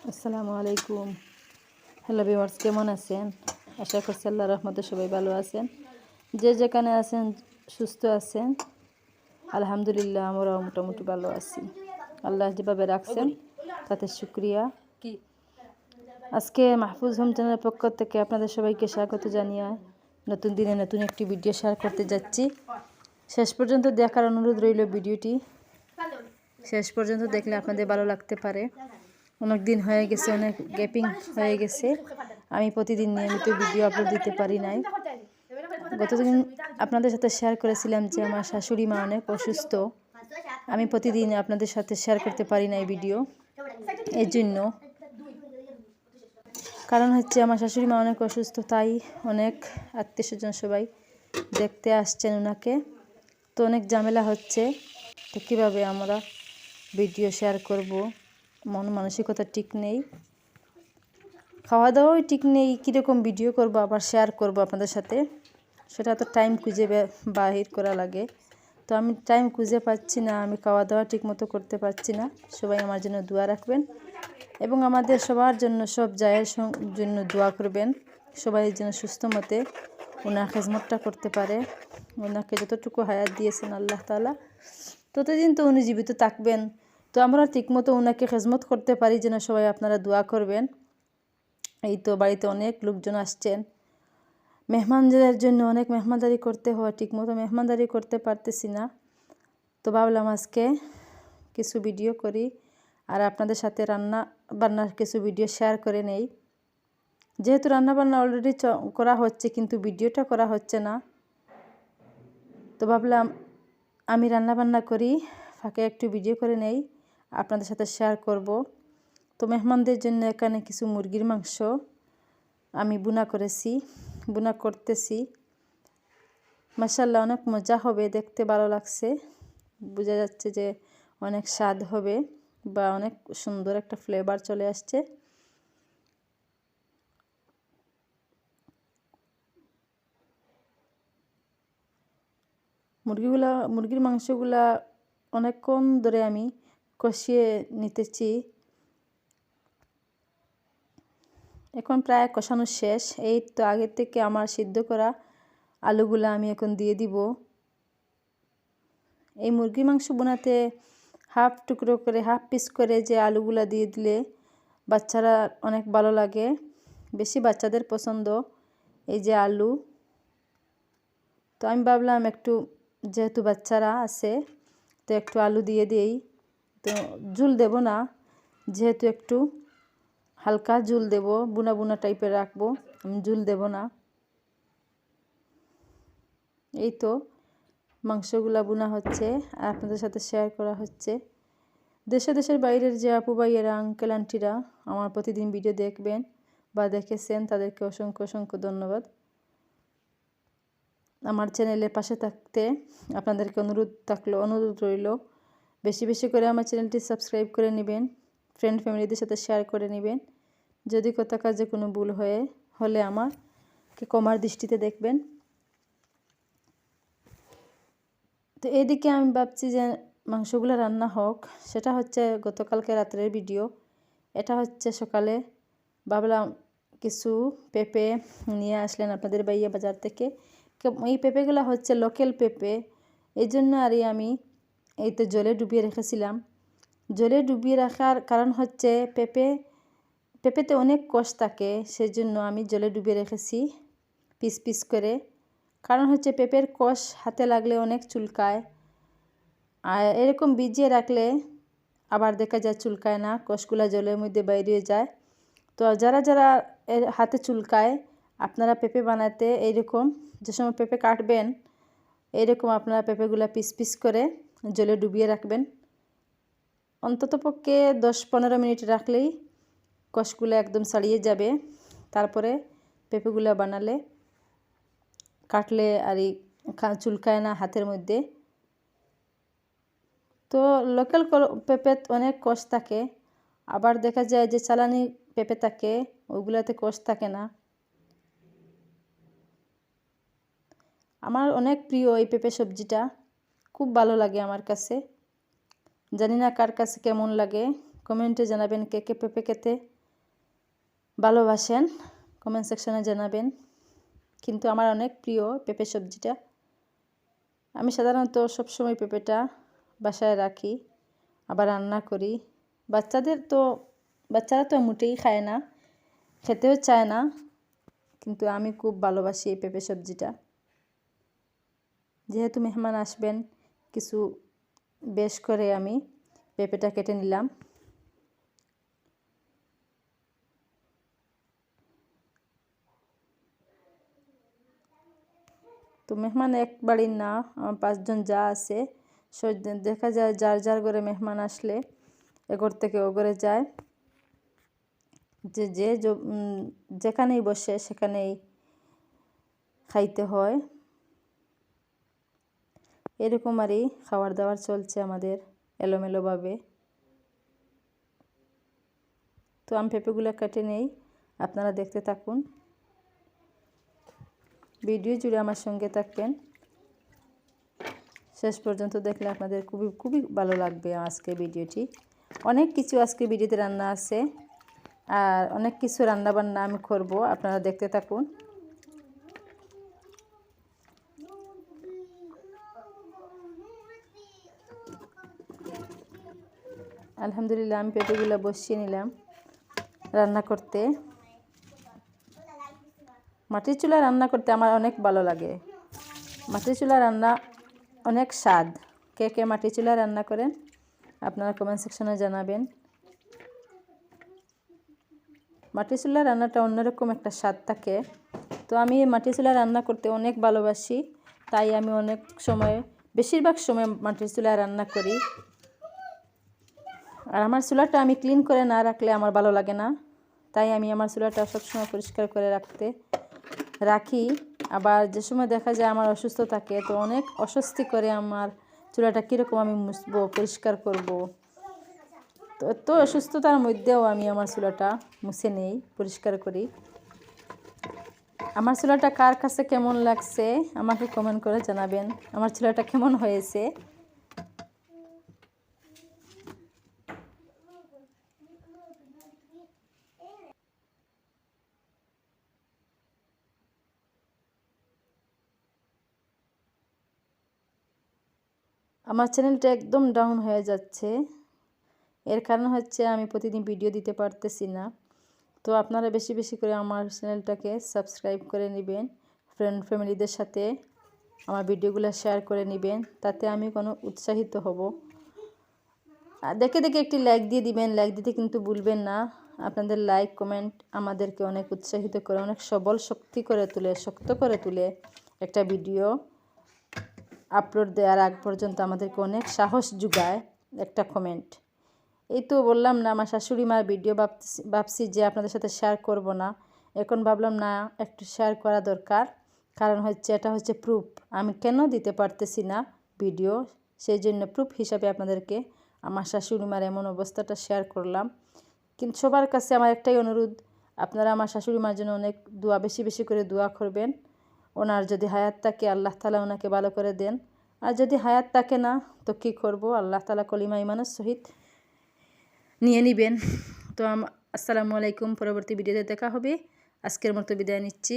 আসসালামু আলাইকুম। Hello viewers, কেমন আছেন? আশা করছি আল্লাহর রহমতে সবাই ভালো আছেন। যে যেখানে আছেন সুস্থ আছেন, আলহামদুলিল্লাহ আমরাও মোটামুটি ভালো আছি। আল্লাহ যেভাবে রাখছেন তাতে শুক্রিয়া। আজকে মাহফুজ হোম চ্যানেলের পক্ষ থেকে আপনাদের সবাইকে স্বাগত জানিয়ে নতুন দিনে নতুন একটি ভিডিও শেয়ার করতে যাচ্ছি। শেষ পর্যন্ত দেখার অনুরোধ রইল। ভিডিওটি শেষ পর্যন্ত দেখলে আপনাদের ভালো লাগতে পারে। অনেক দিন হয়ে গেছে, অনেক গ্যাপিং হয়ে গেছে, আমি প্রতিদিন নিয়মিত ভিডিও আপলোড দিতে পারি নাই। গতদিন আপনাদের সাথে শেয়ার করেছিলাম যে আমার শাশুড়ি মা অনেক অসুস্থ, আমি প্রতিদিন আপনাদের সাথে শেয়ার করতে পারি নাই ভিডিও। এর জন্য কারণ হচ্ছে আমার শাশুড়ি মা অনেক অসুস্থ, তাই অনেক আত্মীয় স্বজন সবাই দেখতে আসছেন ওনাকে, তো অনেক ঝামেলা হচ্ছে। তো কীভাবে আমরা ভিডিও শেয়ার করব, মন মানসিকতা ঠিক নেই, খাওয়া দাওয়াও ঠিক নেই, কীরকম ভিডিও করব আবার শেয়ার করব আপনাদের সাথে, সেটা তো টাইম খুঁজে বাহির করা লাগে। তো আমি টাইম খুঁজে পাচ্ছি না, আমি খাওয়া দাওয়া ঠিক মতো করতে পারছি না। সবাই আমার জন্য দোয়া রাখবেন এবং আমাদের সবার জন্য, সব জায়ের জন্য দোয়া করবেন, সবাই যেন সুস্থ মতে ওনার খেজমতটা করতে পারে। ওনাকে যতটুকু হায়াত দিয়েছেন আল্লাহ তাআলা, ততদিন তো উনি জীবিত থাকবেন। তো আমরা ঠিকমতো ওনাকে খেজমত করতে পারি যেন সবাই আপনারা দোয়া করবেন। এই তো বাড়িতে অনেক লোকজন আসছেন, মেহমানদের জন্য অনেক মেহমানদারি করতে হয়, ঠিকমতো মেহমানদারি করতে পারতেছি না। তো ভাবলাম আজকে কিছু ভিডিও করি আর আপনাদের সাথে রান্না বান্নার কিছু ভিডিও শেয়ার করে নেই। যেহেতু রান্না বান্না অলরেডি করা হচ্ছে কিন্তু ভিডিওটা করা হচ্ছে না, তো ভাবলাম আমি রান্না বান্না করি, ফাঁকে একটু ভিডিও করে নেই, আপনাদের সাথে শেয়ার করব। তো মেহমানদের জন্য এখানে কিছু মুরগির মাংস আমি বুনা করতেছি। মাশাআল্লাহ অনেক মজা হবে, দেখতে ভালো লাগছে, বোঝা যাচ্ছে যে অনেক স্বাদ হবে বা অনেক সুন্দর একটা ফ্লেভার চলে আসছে। মুরগির মাংসগুলা অনেকক্ষণ ধরে আমি কষিয়ে নিতেছি। এখন প্রায় কষানো শেষ। এই তো আগে থেকে আমার সিদ্ধ করা আলুগুলা আমি এখন দিয়ে দিব। এই মুরগির মাংস বোনাতে হাফ টুকরো করে, হাফ পিস করে যে আলুগুলা দিয়ে দিলে বাচ্চারা অনেক ভালো লাগে, বেশি বাচ্চাদের পছন্দ এই যে আলু। তো আমি ভাবলাম একটু, যেহেতু বাচ্চারা আছে তো একটু আলু দিয়ে দিই। তো ঝুল দেব না, যেহেতু একটু হালকা ঝুল দেব, বুনা বুনা টাইপের রাখবো, আমি ঝুল দেব না। এই তো মাংসগুলা বুনা হচ্ছে আর আপনাদের সাথে শেয়ার করা হচ্ছে। দেশের বাইরের যে আপু ভাইয়েরা, আঙ্কেল আন্টিরা আমার প্রতিদিন ভিডিও দেখবেন বা দেখেছেন, তাদেরকে অসংখ্য অসংখ্য ধন্যবাদ। আমার চ্যানেলের পাশে থাকতে আপনাদেরকে অনুরোধ রইল, বেশি বেশি করে আমার চ্যানেলটি সাবস্ক্রাইব করে নেবেন, ফ্রেন্ড ফ্যামিলিদের সাথে শেয়ার করে নেবেন। যদি কোথাও কাজে কোনো ভুল হলে আমাকে ক্ষমার দৃষ্টিতে দেখবেন। তো এদিকে আমি ভাবছি যে মাংসগুলো রান্না হোক, সেটা হচ্ছে গতকালকে রাত্রের ভিডিও। এটা হচ্ছে সকালে ভাবলাম কিছু পেঁপে নিয়ে আসলেন আপনাদের ভাইয়া বাজার থেকে। এই পেঁপেগুলো হচ্ছে লোকাল পেঁপে, এই জন্য আমি এই তো জলে ডুবিয়ে রেখেছিলাম। জলে ডুবিয়ে রাখার কারণ হচ্ছে পেঁপেতে অনেক কষ থাকে, সেজন্য আমি জলে ডুবিয়ে রেখেছি পিস পিস করে। কারণ হচ্ছে পেঁপের কষ হাতে লাগলে অনেক চুলকায়, আর এরকম ভিজিয়ে রাখলে আবার দেখা যায় চুলকায় না, কষগুলা জলের মধ্যে বাইরে যায়। তো যারা যারা এর হাতে চুলকায়, আপনারা পেঁপে বানাতে এইরকম যে সময় পেঁপে কাটবেন, এইরকম আপনারা পেঁপেগুলা পিস পিস করে জলে ডুবিয়ে রাখবেন। অন্ততপক্ষে 10-15 মিনিট রাখলেই কষগুলো একদম ছাড়িয়ে যাবে। তারপরে পেঁপেগুলা বানালে, কাটলে চুলকায় না হাতের মধ্যে। তো লোকাল পেঁপে অনেক কষ থাকে, আবার দেখা যায় যে চালানি পেঁপে থাকে, ওইগুলাতে কষ থাকে না। আমার অনেক প্রিয় এই পেঁপে সবজিটা, খুব ভালো লাগে আমার কাছে। জানি না কার কাছে কেমন লাগে, কমেন্টে জানাবেন কে কে পেঁপে খেতে ভালোবাসেন, কমেন্ট সেকশনে জানাবেন। কিন্তু আমার অনেক প্রিয় পেঁপে সবজিটা। আমি সাধারণত সবসময় পেঁপেটা বাসায় রাখি, আবার রান্না করি। বাচ্চারা তো মোটেই খায় না, খেতেও চায় না, কিন্তু আমি খুব ভালোবাসি এই পেঁপে সবজিটা। যেহেতু মেহমান আসবেন, কিছু বেশ করে আমি পেঁপেটা কেটে নিলাম। তো মেহমান এক বাড়ির না, আমার 5 জন যা আছে, দেখা যায় যার যার ঘরে মেহমান আসলে এ ঘর থেকে ও ঘরে যায়, যে যেখানেই বসে সেখানেই খাইতে হয়। এরকম আরই খাবার দাবার চলছে আমাদের এলোমেলোভাবে। তো আমি পেঁপেগুলো কেটে নেই, আপনারা দেখতে থাকুন, ভিডিও জুড়ে আমার সঙ্গে থাকবেন। শেষ পর্যন্ত দেখলে আপনাদের খুবই খুবই ভালো লাগবে আজকে ভিডিওটি। অনেক কিছু আজকে ভিডিওতে রান্না আছে, আর অনেক কিছু রান্না বান্না আমি করব, আপনারা দেখতে থাকুন। আলহামদুলিল্লাহ আমি পেঁপেগুলো বসিয়ে নিলাম রান্না করতে। মাটির চুলায় রান্না করতে আমার অনেক ভালো লাগে। মাটির চুলায় রান্না অনেক স্বাদ। কে কে মাটির চুলায় রান্না করেন আপনারা কমেন্ট সেকশনে জানাবেন। মাটির চুলায় রান্নাটা অন্যরকম একটা স্বাদ থাকে। তো আমি মাটির চুলায় রান্না করতে অনেক ভালোবাসি, তাই আমি অনেক সময়, বেশিরভাগ সময় মাটির চুলায় রান্না করি। আর আমার চুলাটা আমি ক্লিন করে না রাখলে আমার ভালো লাগে না, তাই আমি আমার চুলাটা সবসময় পরিষ্কার করে রাখি। আবার যে সময় দেখা যায় আমার অসুস্থ থাকে, তো অনেক অস্বস্তি করে আমার চুলাটা কীরকম আমি মুছবো, পরিষ্কার করব। তো অসুস্থতার মধ্যেও আমি আমার চুলাটা মুছে নেই, পরিষ্কার করি। আমার চুলাটা কার কাছে কেমন লাগছে আমাকে কমেন্ট করে জানাবেন, আমার চুলাটা কেমন হয়েছে। আমার চ্যানেলটা একদম ডাউন হয়ে যাচ্ছে, এর কারণ হচ্ছে আমি প্রতিদিন ভিডিও দিতে পারতেছি না। তো আপনারা বেশি বেশি করে আমার চ্যানেলটাকে সাবস্ক্রাইব করে নেবেন, ফ্রেন্ড ফ্যামিলিদের সাথে আমার ভিডিওগুলো শেয়ার করে নেবেন, তাতে আমি কোনো উৎসাহিত হব। আর দেখে দেখে একটি লাইক দিয়ে দিবেন, লাইক দিতে কিন্তু ভুলবেন না। আপনাদের লাইক কমেন্ট আমাদেরকে অনেক উৎসাহিত করে, অনেক শক্ত করে তুলে একটা ভিডিও আপলোড দেওয়ার আগ পর্যন্ত আমাদেরকে অনেক সাহস যোগায় একটা কমেন্ট। এই তো বললাম না, আমার শাশুড়ি মার ভিডিও ভাবছি যে আপনাদের সাথে শেয়ার করব না, এখন ভাবলাম না একটু শেয়ার করা দরকার। কারণ হচ্ছে এটা হচ্ছে প্রুফ, আমি কেন দিতে পারতেছি না ভিডিও, সেই জন্য প্রুফ হিসাবে আপনাদেরকে আমার শাশুড়ি মার এমন অবস্থাটা শেয়ার করলাম। কিন্তু সবার কাছে আমার একটাই অনুরোধ, আপনারা আমার শাশুড়ি মার জন্য অনেক বেশি বেশি করে দোয়া করবেন। ওনার যদি হায়াত থাকে আল্লাহ তাআলা ওনাকে ভালো করে দেন, আর যদি হায়াত থাকে না তো কী করব, আল্লাহ তাআলা কলিমা ইমানের সহিত নিয়ে নেবেন। তো আসসালামু আলাইকুম, পরবর্তী ভিডিওতে দেখা হবে। আজকের মতো বিদায় নিচ্ছি।